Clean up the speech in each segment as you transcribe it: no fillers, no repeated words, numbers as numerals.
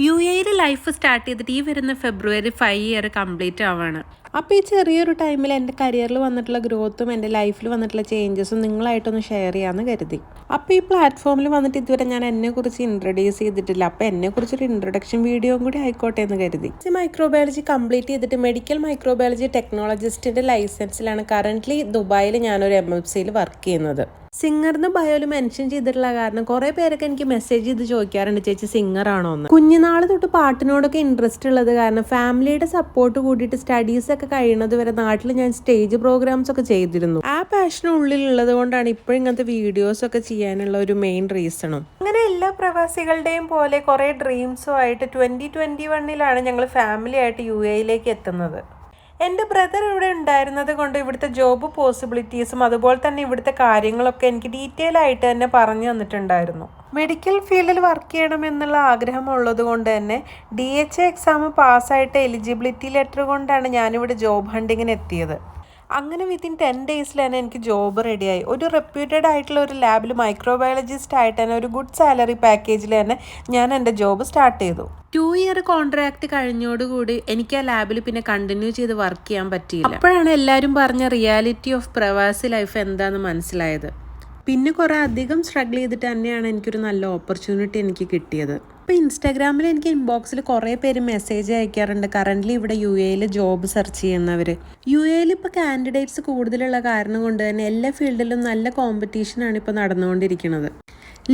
UAE life start ചെയ്തിട്ട് ഈ വരുന്ന February 5 ഇയർ കംപ്ലീറ്റ് ആവാണ്. അപ്പോൾ ഈ ചെറിയൊരു ടൈമിൽ എൻ്റെ കരിയറിൽ വന്നിട്ടുള്ള ഗ്രോത്തും എൻ്റെ ലൈഫിൽ വന്നിട്ടുള്ള ചേഞ്ചസും നിങ്ങളായിട്ടൊന്ന് ഷെയർ ചെയ്യാമെന്ന് കരുതി. അപ്പോൾ ഈ പ്ലാറ്റ്ഫോമിൽ വന്നിട്ട് ഇതുവരെ ഞാൻ എന്നെക്കുറിച്ച് ഇൻട്രൊഡ്യൂസ് ചെയ്തിട്ടില്ല. അപ്പോൾ എന്നെക്കുറിച്ചൊരു ഇൻട്രൊഡക്ഷൻ വീഡിയോയും കൂടി ആയിക്കോട്ടെ എന്ന് കരുതി. മൈക്രോബയോളജി കംപ്ലീറ്റ് ചെയ്തിട്ട് മെഡിക്കൽ മൈക്രോബയോളജി ടെക്നോളജിസ്റ്റിൻ്റെ ലൈസൻസിലാണ് കറൻ്റ്ലി ദുബായിൽ ഞാനൊരു MFCയിൽ വർക്ക് ചെയ്യുന്നത്. സിംഗറിന് ബയോയിൽ മെൻഷൻ ചെയ്തിട്ടുള്ള കാരണം കുറേ പേരൊക്കെ എനിക്ക് മെസ്സേജ് ചെയ്ത് ചോദിക്കാറുണ്ട്, ചേച്ചി സിംഗർ ആണോ എന്ന്. കുഞ്ഞുനാൾ തൊട്ട് പാട്ടിനോടൊക്കെ ഇൻട്രസ്റ്റ് ഉള്ളത് കാരണം ഫാമിലിയുടെ സപ്പോർട്ട് കൂടിയിട്ട് സ്റ്റഡീസൊക്കെ കഴിയുന്നത് വരെ നാട്ടിൽ ഞാൻ സ്റ്റേജ് പ്രോഗ്രാംസ് ഒക്കെ ചെയ്തിരുന്നു. ആ പാഷൻ ഉള്ളിലുള്ളത് കൊണ്ടാണ് ഇപ്പോഴും ഇങ്ങനത്തെ വീഡിയോസ് ഒക്കെ ചെയ്യാനുള്ള ഒരു മെയിൻ റീസണും. അങ്ങനെ എല്ലാ പ്രവാസികളുടെയും പോലെ കുറേ ഡ്രീംസും ആയിട്ട് 2021 ഞങ്ങൾ ഫാമിലി ആയിട്ട് UAEയിലേക്ക് എത്തുന്നത്. എൻ്റെ ബ്രദർ ഇവിടെ ഉണ്ടായിരുന്നത് കൊണ്ട് ഇവിടുത്തെ ജോബ് പോസിബിലിറ്റീസും അതുപോലെ തന്നെ ഇവിടുത്തെ കാര്യങ്ങളൊക്കെ എനിക്ക് ഡീറ്റെയിൽ ആയിട്ട് തന്നെ പറഞ്ഞു തന്നിട്ടുണ്ടായിരുന്നു. മെഡിക്കൽ ഫീൽഡിൽ വർക്ക് ചെയ്യണമെന്നുള്ള ആഗ്രഹമുള്ളത് കൊണ്ട് തന്നെ DHA എക്സാം പാസ്സായിട്ട് എലിജിബിലിറ്റി ലെറ്റർ കൊണ്ടാണ് ഞാനിവിടെ ജോബ് ഹണ്ടിങ്ങിന് എത്തിയത്. അങ്ങനെ വിത്തിൻ 10 ഡേയ്സിൽ തന്നെ എനിക്ക് ജോബ് റെഡിയായി. ഒരു റെപ്യൂട്ടഡ് ആയിട്ടുള്ള ഒരു ലാബിൽ മൈക്രോബയോളജിസ്റ്റ് ആയിട്ട് തന്നെ ഒരു ഗുഡ് സാലറി പാക്കേജിൽ തന്നെ ഞാൻ എൻ്റെ ജോബ് സ്റ്റാർട്ട് ചെയ്തു. 2 ഇയർ കോൺട്രാക്ട് കഴിഞ്ഞോടുകൂടി എനിക്ക് ആ ലാബിൽ പിന്നെ കണ്ടിന്യൂ ചെയ്ത് വർക്ക് ചെയ്യാൻ പറ്റിയില്ല. അപ്പോഴാണ് എല്ലാവരും പറഞ്ഞ റിയാലിറ്റി ഓഫ് പ്രവാസി ലൈഫ് എന്താണെന്ന് മനസ്സിലായത്. പിന്നെ കുറേ അധികം സ്ട്രഗിൾ ചെയ്തിട്ട് തന്നെയാണ് എനിക്കൊരു നല്ല ഓപ്പർച്യൂണിറ്റി എനിക്ക് കിട്ടിയത്. ഇപ്പോൾ ഇൻസ്റ്റാഗ്രാമിൽ എനിക്ക് ഇൻബോക്സിൽ കുറേ പേര് മെസ്സേജ് അയക്കാറുണ്ട്, കറൻ്റ്ലി ഇവിടെ UAEയിൽ ജോബ് സെർച്ച് ചെയ്യുന്നവർ. UAEയിൽ ഇപ്പോൾ കാൻഡിഡേറ്റ്സ് കൂടുതലുള്ള കാരണം കൊണ്ട് തന്നെ എല്ലാ ഫീൽഡിലും നല്ല കോമ്പറ്റീഷനാണ് ഇപ്പോൾ നടന്നുകൊണ്ടിരിക്കുന്നത്.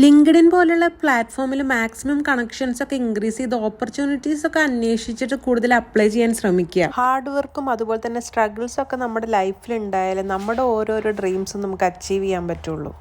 ലിങ്ക്ഡിൻ പോലുള്ള പ്ലാറ്റ്ഫോമിൽ മാക്സിമം കണക്ഷൻസ് ഒക്കെ ഇൻക്രീസ് ചെയ്ത് ഓപ്പർച്യൂണിറ്റീസ് ഒക്കെ അന്വേഷിച്ചിട്ട് കൂടുതൽ അപ്ലൈ ചെയ്യാൻ ശ്രമിക്കുക. ഹാർഡ് വർക്കും അതുപോലെ തന്നെ സ്ട്രഗിൾസും ഒക്കെ നമ്മുടെ ലൈഫിൽ ഉണ്ടായാലേ നമ്മുടെ ഓരോരോ ഡ്രീംസും നമുക്ക് അച്ചീവ് ചെയ്യാൻ പറ്റുള്ളൂ.